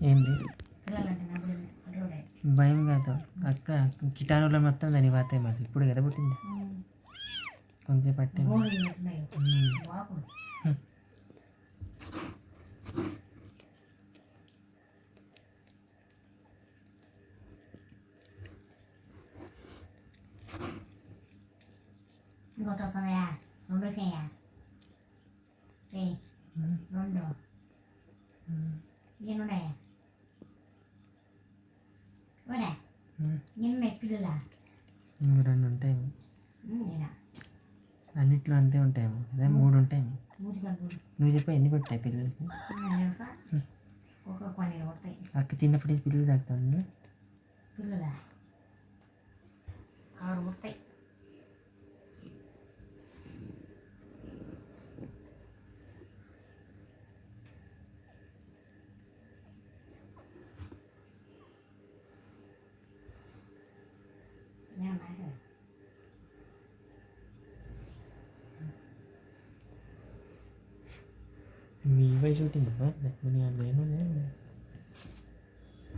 ఏంది పిల్లలంటే నాకు అట్లా భయం కాదు అక్క కిటారులో మొత్తం దాని పోతాయి మరి ఇప్పుడు కదా పుట్టింది కొంచెం పట్టింది గోళ్ళు పెట్టినాయి వాకులు ఇంకోటి వస్తుందా రెండు చేయ రెండు ఎన్నున్నాయా వాడా ఎన్నున్నాయి పిల్లలా ఇంకో 2 ఉంటాయి అన్నిట్లో అంతే ఉంటాయేమో అదే 3 ఉంటాయేమో నువ్వు చెప్పా ఎన్ని పట్టాయి పిల్లలకి ఒక్కొక్క 12 పడతాయి అక్క చిన్నప్పటి నుంచి పిల్లలు తాగుతాను పిల్లలా 6 పడతాయి మీ వయసు పుట్టిందమ్మా నాకు నేను